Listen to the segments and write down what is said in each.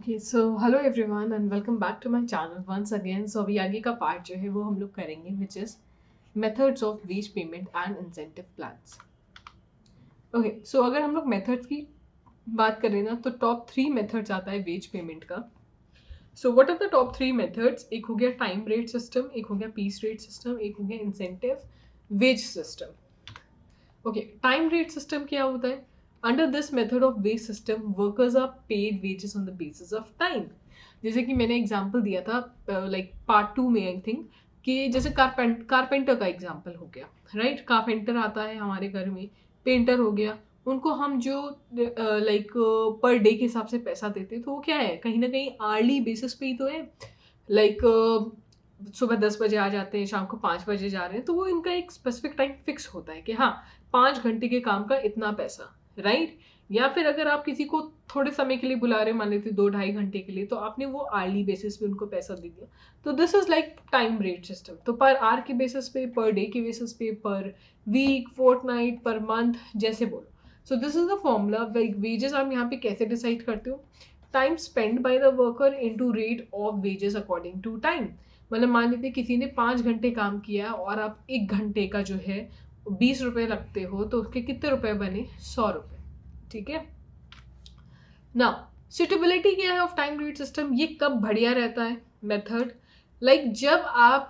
Okay so hello everyone and welcome back to my channel once again. So अभी आगे का part जो है वो हम लोग करेंगे which is methods of ways payment and incentive plans. Okay so अगर हम लोग मेथड्स की बात करें ना तो टॉप 3 मेथड्स आता है वेज पेमेंट का। So what are the top 3 methods? एक हो गया टाइम रेट सिस्टम, एक हो गया पीस रेट सिस्टम, एक हो गया incentive wage system. Okay, time rate system क्या होता है? Under this method of wage system workers are paid wages on the basis of time. जैसे कि मैंने एग्जांपल दिया था लाइक पार्ट 2 में आई थिंक, कि जैसे कारपेंटर का एग्जांपल हो गया, राइट? कारपेंटर आता है हमारे घर में, पेंटर हो गया, उनको हम जो लाइक पर डे के हिसाब से पैसा देते हैं तो वो क्या है, कहीं ना कहीं आर्ली बेसिस पे ही तो है। लाइक सुबह 10 बजे आ जाते हैं, शाम को 5 बजे जा रहे हैं, तो वो इनका एक स्पेसिफिक टाइम फिक्स होता है कि हाँ 5 घंटे के काम का इतना पैसा, राइट? या फिर अगर आप किसी को थोड़े समय के लिए बुला रहे हैं, मान लेते 2-2.5 घंटे के लिए, तो आपने वो आर्ली बेसिस पे उनको पैसा दे दिया। तो this is like time rate system. तो पर आवर के बेसिस पे, पर डे के बेसिस पे, पर वीक, फोर्टनाइट, पर मंथ, जैसे बोलो। So this is the formula. Wages आप यहाँ पे कैसे डिसाइड करते हो? Time spend by the worker into rate of wages according to time. मतलब मान लीजिए किसी ने 5 घंटे काम किया और आप 1 घंटे का जो है 20 रुपए लगते हो, तो उसके कितने रुपए बने? 100 रुपए। ठीक है ना? सुटेबिलिटी क्या है ऑफ टाइम रेट सिस्टम? ये कब बढ़िया रहता है मेथड? लाइक जब आप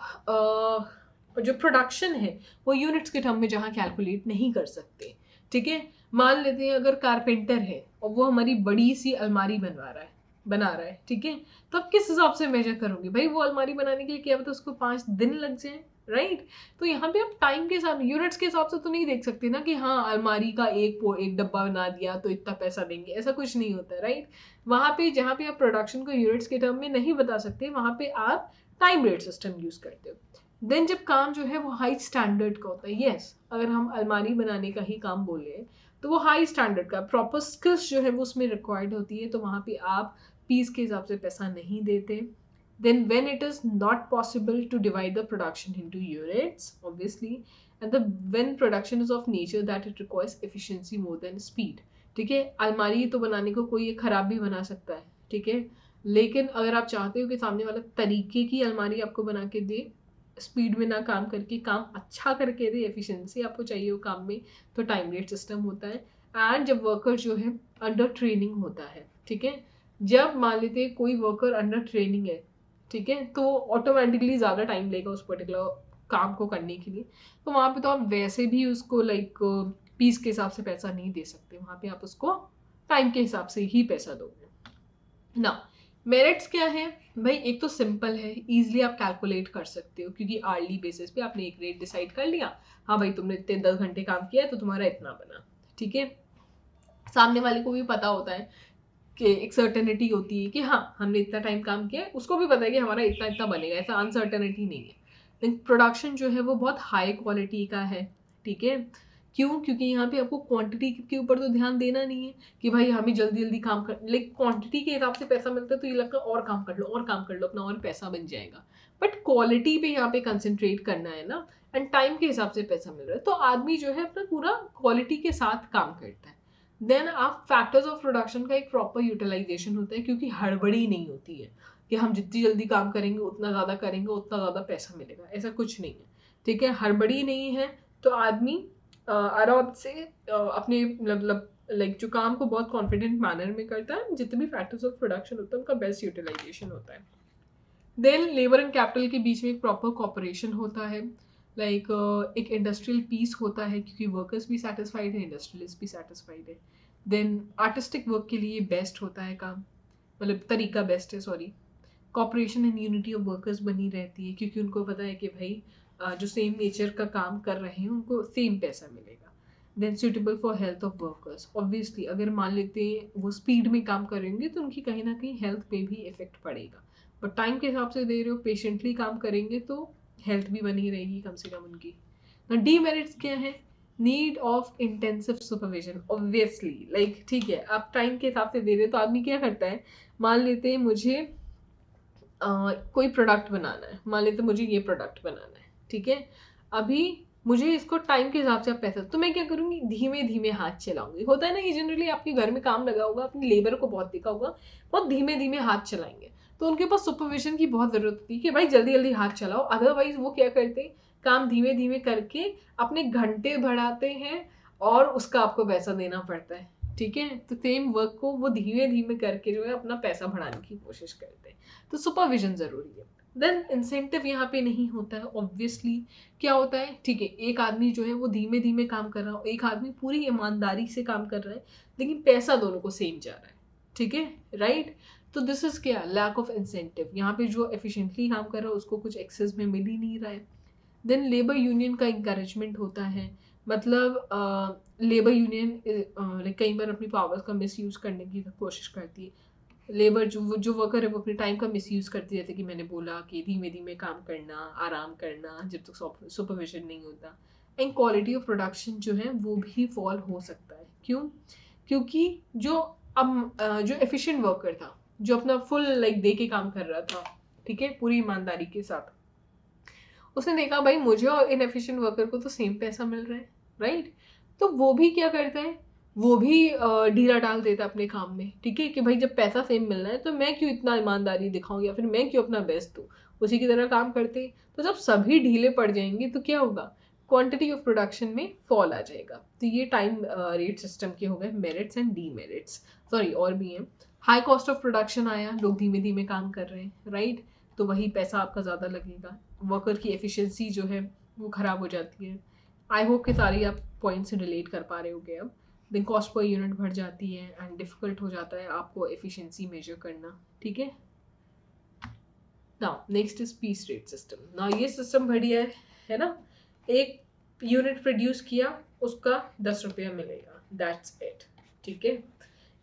जो प्रोडक्शन है वो यूनिट्स के टर्म में जहाँ कैलकुलेट नहीं कर सकते। ठीक है, मान लेते हैं अगर कारपेंटर है और वो हमारी बड़ी सी अलमारी बना रहा है, ठीक है? तो आप किस हिसाब से मेजर करोगे? भाई वो अलमारी बनाने के लिए क्या पता उसको 5 दिन लग जाए, राइट? तो यहाँ पे आप टाइम के हिसाब, यूनिट्स के हिसाब से तो नहीं देख सकते ना कि हाँ अलमारी का एक डब्बा बना दिया तो इतना पैसा देंगे, ऐसा कुछ नहीं होता, राइट? वहां पे जहाँ पे आप प्रोडक्शन को यूनिट्स के टर्म में नहीं बता सकते, वहां पे आप टाइम रेट सिस्टम यूज करते हो। देन जब काम जो है वो हाई स्टैंडर्ड का होता है, यस अगर हम अलमारी बनाने का ही काम बोले तो वो हाई स्टैंडर्ड का, प्रॉपर स्किल्स जो है वो उसमें रिक्वायर्ड होती है, तो वहां पे आप पीस के हिसाब से पैसा नहीं देते। Then when it is not possible to divide the production into units, obviously, and the when production is of nature that it requires efficiency more than speed. ठीक है, अलमारी तो बनाने को कोई खराब भी बना सकता है, ठीक है? लेकिन अगर आप चाहते हो कि सामने वाला तरीके की अलमारी आपको बना के दे, स्पीड में ना काम करके काम अच्छा करके दे, एफिशिएंसी आपको चाहिए हो काम में, तो टाइम रेट सिस्टम होता है। एंड जब वर्कर जो है अंडर ट्रेनिंग होता है, ठीक है? जब मान लेते कोई वर्कर अंडर ट्रेनिंग है, ठीक है, तो ऑटोमेटिकली ज़्यादा टाइम लेगा उस पर्टिकुलर काम को करने के लिए, तो वहाँ पे तो आप वैसे भी उसको लाइक पीस के हिसाब से पैसा नहीं दे सकते, वहाँ पे आप उसको टाइम के हिसाब से ही पैसा दोगे ना। मेरिट्स क्या है भाई? एक तो सिंपल है, इजीली आप कैलकुलेट कर सकते हो, क्योंकि आर्ली बेसिस पे आपने एक रेट डिसाइड कर लिया, हाँ भाई तुमने इतने 10 घंटे काम किया है तो तुम्हारा इतना बना, ठीक है? सामने वाले को भी पता होता है कि एक सर्टेनिटी होती है कि हाँ हमने इतना टाइम काम किया है, उसको भी पता है कि हमारा इतना इतना बनेगा, ऐसा अनसर्टेनिटी नहीं है। लेकिन प्रोडक्शन जो है वो बहुत हाई क्वालिटी का है, ठीक है? क्यों? क्योंकि यहाँ पे आपको क्वांटिटी के ऊपर तो ध्यान देना नहीं है कि भाई हमें जल्दी जल्दी काम कर, लेकिन क्वांटिटी के हिसाब से पैसा मिलता है तो ये लगता है और काम कर लो और काम कर लो, अपना और पैसा बन जाएगा। बट क्वालिटी पे यहाँ पे कंसंट्रेट करना है ना, एंड टाइम के हिसाब से पैसा मिल रहा है, तो आदमी जो है अपना पूरा क्वालिटी के साथ काम करता है। देन आप फैक्टर्स ऑफ प्रोडक्शन का एक प्रॉपर यूटिलाइजेशन होता है, क्योंकि हड़बड़ी नहीं होती है कि हम जितनी जल्दी काम करेंगे उतना ज़्यादा करेंगे उतना ज़्यादा पैसा मिलेगा, ऐसा कुछ नहीं है, ठीक है? हड़बड़ी नहीं है, तो आदमी आराम से अपने मतलब लाइक जो काम को बहुत कॉन्फिडेंट मैनर में करता है, जितने भी फैक्टर्स ऑफ प्रोडक्शन होता है उनका बेस्ट यूटिलाइजेशन होता है। देन लेबर एंड कैपिटल के बीच में एक प्रॉपर कॉपरेशन होता है, लाइक एक इंडस्ट्रियल पीस होता है, क्योंकि वर्कर्स भी सेटिस्फाइड है, इंडस्ट्रियलिस्ट भी सेटिस्फाइड है। देन आर्टिस्टिक वर्क के लिए बेस्ट होता है काम, मतलब तरीका बेस्ट है, sorry. Cooperation and unity of workers बनी रहती है, क्योंकि उनको पता है कि भाई जो सेम नेचर का काम कर रहे हैं उनको सेम पैसा मिलेगा। Then suitable for health of workers, obviously अगर मान लेते हैं वो स्पीड में काम करेंगे तो उनकी कहीं ना कहीं हेल्थ पे भी इफेक्ट पड़ेगा, बट टाइम के हिसाब से दे रहे हो, पेशेंटली काम करेंगे तो हेल्थ भी बनी रहेगी कम से कम उनकी। डीमेरिट्स क्या है? Need of intensive supervision, obviously like ठीक है आप टाइम के हिसाब से दे रहे हो तो आदमी क्या करता है, मान लेते हैं मुझे कोई प्रोडक्ट बनाना है, मान लेते मुझे ये प्रोडक्ट बनाना है, ठीक है? अभी मुझे इसको टाइम के हिसाब से आप पैसा, तो मैं क्या करूँगी, धीमे धीमे हाथ चलाऊंगी। होता है ना कि जनरली आपके घर में काम लगा होगा, अपनी लेबर को बहुत देखा होगा, बहुत धीमे धीमे हाथ चलाएंगे, तो उनके पास सुपरविजन की बहुत जरूरत होती है कि भाई जल्दी जल्दी हाथ चलाओ। अदरवाइज वो क्या करते, काम धीमे धीमे करके अपने घंटे बढ़ाते हैं और उसका आपको पैसा देना पड़ता है। ठीक है, तो सेम वर्क को वो धीमे धीमे करके जो है अपना पैसा बढ़ाने की कोशिश करते हैं, तो सुपरविजन जरूरी है। देन इंसेंटिव यहाँ पे नहीं होता है ऑब्वियसली। क्या होता है, ठीक है, एक आदमी जो है वो धीमे धीमे काम कर रहा हो, एक आदमी पूरी ईमानदारी से काम कर रहा है, लेकिन पैसा दोनों को सेम जा रहा है। ठीक है, राइट। तो दिस इज क्या, लैक ऑफ इंसेंटिव। यहाँ पे जो एफिशिएंटली काम कर रहा है उसको कुछ एक्सेस में मिल ही नहीं रहा है। देन लेबर यूनियन का इंकरेजमेंट होता है, मतलब लेबर यूनियन लाइक कई बार अपनी पावर्स का मिस यूज करने की कोशिश करती है। लेबर जो वर्कर है वो अपने टाइम का मिसयूज करती है, जैसे कि मैंने बोला कि धीमे धीमे काम करना, आराम करना जब तक सुपरविजन नहीं होता। एंड क्वालिटी ऑफ प्रोडक्शन जो है वो भी फॉल हो सकता है। क्यों, क्योंकि जो एफिशिएंट वर्कर था, जो अपना फुल लाइक दे के काम कर रहा था, ठीक है, पूरी ईमानदारी के साथ, उसने देखा भाई मुझे और इनएफिशिएंट वर्कर को तो सेम पैसा मिल रहा है, राइट। तो वो भी क्या करता है, वो भी ढीला डाल देता है अपने काम में। ठीक है, कि भाई जब पैसा सेम मिल रहा है तो मैं क्यों इतना ईमानदारी दिखाऊं, या फिर मैं क्यों अपना बेस्ट दूं, उसी की तरह काम करते। तो जब सभी ढीले पड़ जाएंगे तो क्या होगा, क्वांटिटी ऑफ प्रोडक्शन में फॉल आ जाएगा। तो ये टाइम रेट सिस्टम के हो गए मेरिट्स एंड डीमेरिट्स। सॉरी, और भी हैं। हाई कॉस्ट ऑफ प्रोडक्शन आया, लोग धीमे धीमे काम कर रहे हैं, राइट, तो वही पैसा आपका ज़्यादा लगेगा, वर्कर की एफिशिएंसी जो है वो ख़राब हो जाती है। आई होप कि सारी आप पॉइंट से रिलेट कर पा रहे होगे अब। देन कॉस्ट पर यूनिट बढ़ जाती है एंड डिफिकल्ट हो जाता है आपको एफिशिएंसी मेजर करना। ठीक है, now next is peace rate system. Now ये सिस्टम बढ़िया है ना, एक यूनिट प्रोड्यूस किया उसका 10 रुपया मिलेगा, दैट्स इट। ठीक है,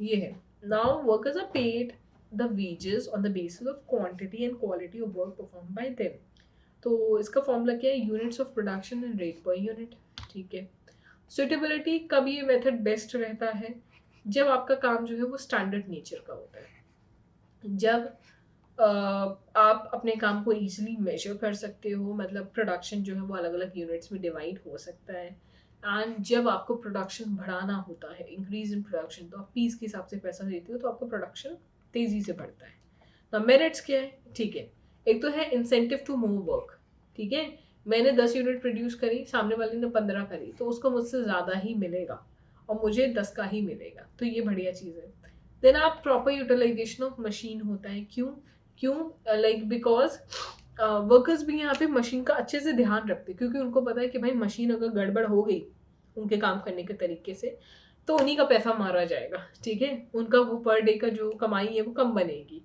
ये है। Now workers are paid the wages on the basis of quantity and quality of work perform by them. तो इसका फॉर्मूला क्या है, units of production and rate per unit. ठीक है, सुटेबिलिटी कब ये मेथड बेस्ट रहता है, जब आपका काम जो है वो स्टैंडर्ड नेचर का होता है, जब आप अपने काम को इजीली मेजर कर सकते हो, मतलब प्रोडक्शन जो है वो अलग अलग यूनिट्स में डिवाइड हो सकता है। एंड जब आपको प्रोडक्शन बढ़ाना होता है, इंक्रीज इन प्रोडक्शन, तो आप पीस के हिसाब से पैसा देते हो तो आपका प्रोडक्शन तेजी से बढ़ता है। ना मेरिट्स क्या है, ठीक है, एक तो है इंसेंटिव टू मूव वर्क। ठीक है, मैंने 10 यूनिट प्रोड्यूस करी, सामने वाले ने 15 करी, तो उसको मुझसे ज़्यादा ही मिलेगा और मुझे 10 का ही मिलेगा, तो ये बढ़िया चीज़ है। देन आप प्रॉपर यूटिलाइजेशन ऑफ मशीन होता है। क्यों, क्यों लाइक बिकॉज वर्कर्स भी यहाँ पे मशीन का अच्छे से ध्यान रखते हैं, क्योंकि उनको पता है कि भाई मशीन अगर गड़बड़ हो गई उनके काम करने के तरीके से तो उन्हीं का पैसा मारा जाएगा। ठीक है, उनका वो पर डे का जो कमाई है वो कम बनेगी,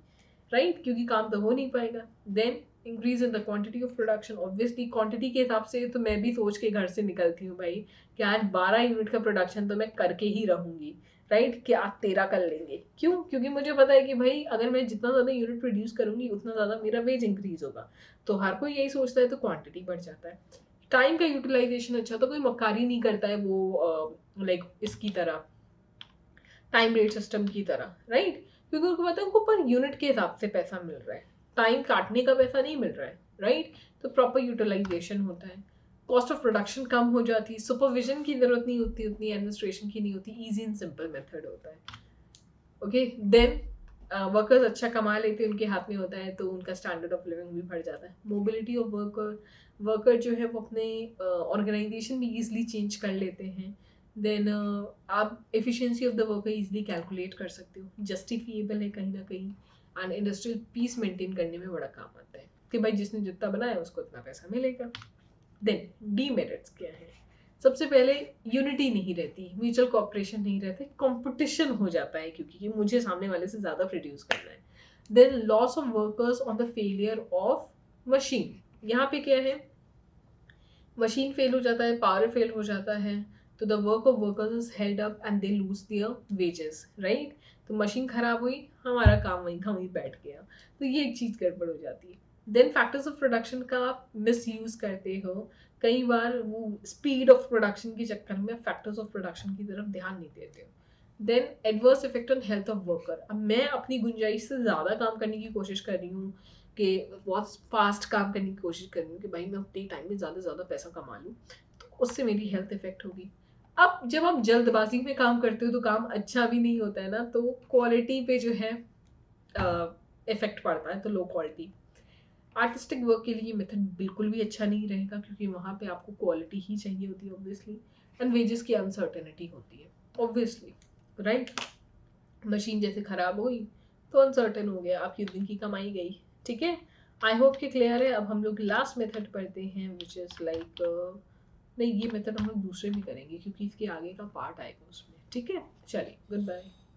राइट, क्योंकि काम तो हो नहीं पाएगा। Then increase in the quantity of production, obviously quantity के हिसाब से तो मैं भी सोच के घर से निकलती हूँ भाई कि आज 12 यूनिट का प्रोडक्शन तो मैं करके ही रहूंगी, राइट, कि आज 13 कर लेंगे। क्यों, क्योंकि मुझे पता है कि भाई अगर मैं जितना ज़्यादा यूनिट प्रोड्यूस करूंगी उतना ज़्यादा मेरा वेज इंक्रीज होगा। तो हर कोई यही सोचता है, तो क्वांटिटी बढ़ जाता है। टाइम का यूटिलाइजेशन अच्छा, तो कोई मक्कारी नहीं करता है वो लाइक इसकी तरह, टाइम रेट सिस्टम की तरह, राइट, क्योंकि उनको पता है उनको पर यूनिट के हिसाब से पैसा मिल रहा है, टाइम काटने का पैसा नहीं मिल रहा है, राइट। तो प्रॉपर यूटिलाइजेशन होता है, कॉस्ट ऑफ प्रोडक्शन कम हो जाती है, सुपरविजन की जरूरत नहीं होती, उतनी एडमिनिस्ट्रेशन की नहीं होती, इजी एंड सिंपल मेथड होता है। ओके, देन वर्कर्स अच्छा कमा लेते हैं, उनके हाथ में होता है, तो उनका स्टैंडर्ड ऑफ लिविंग भी बढ़ जाता है। मोबिलिटी ऑफ वर्कर, वर्कर जो है वो अपने ऑर्गेनाइजेशन भी ईजिली चेंज कर लेते हैं। देन आप efficiency of the worker easily calculate कर सकते हो, जस्टिफिएबल है कहीं ना कहीं, एंड इंडस्ट्रियल पीस मेंटेन करने में बड़ा काम आता है कि भाई जिसने जितना बनाया उसको उतना पैसा मिलेगा। देन डीमेरिट्स क्या है, सबसे पहले यूनिटी नहीं रहती, म्यूचुअल कॉपरेशन नहीं रहते, कंपटीशन हो जाता है क्योंकि मुझे सामने वाले से ज़्यादा प्रोड्यूस करना है। Then loss of workers on the failure of machine, यहाँ पे क्या है, मशीन फेल हो जाता है, पावर फेल हो जाता है, तो the work of workers is held up and they lose their wages, right. तो मशीन खराब हुई, हमारा काम वहीं का वहीं बैठ गया, तो ये एक चीज़ गड़बड़ हो जाती है। देन फैक्टर्स ऑफ प्रोडक्शन का आप मिस यूज करते हो, कई बार वो स्पीड ऑफ प्रोडक्शन के चक्कर में फैक्टर्स ऑफ प्रोडक्शन की तरफ ध्यान नहीं देते हो। Then adverse effect on health of worker, अब मैं अपनी गुंजाइश से ज़्यादा काम करने की कोशिश कर रही हूँ, कि बहुत फास्ट काम करने की कोशिश कर रही हूँ कि भाई मैं उतने टाइम में ज़्यादा से ज़्यादा पैसा कमा लूँ, तो उससे मेरी हेल्थ इफेक्ट होगी। अब जब आप जल्दबाजी में काम करते हो तो काम अच्छा भी नहीं होता है ना, तो क्वालिटी पे जो है इफेक्ट पड़ता है, तो लो क्वालिटी। आर्टिस्टिक वर्क के लिए मेथड बिल्कुल भी अच्छा नहीं रहेगा, क्योंकि वहाँ पे आपको क्वालिटी ही चाहिए होती है ऑब्वियसली, एंड वेजेस की अनसर्टेनिटी होती है ऑब्वियसली, राइट। मशीन जैसे खराब हुई तो अनसर्टेन हो गया, आपकी दिन की कमाई गई। ठीक है, आई होप कि क्लियर है। अब हम लोग लास्ट मेथड पढ़ते हैं विच इज़ लाइक, नहीं ये मेथड हम लोग दूसरे भी करेंगे क्योंकि इसके आगे का पार्ट आएगा उसमें। ठीक है, चलिए, गुड बाय।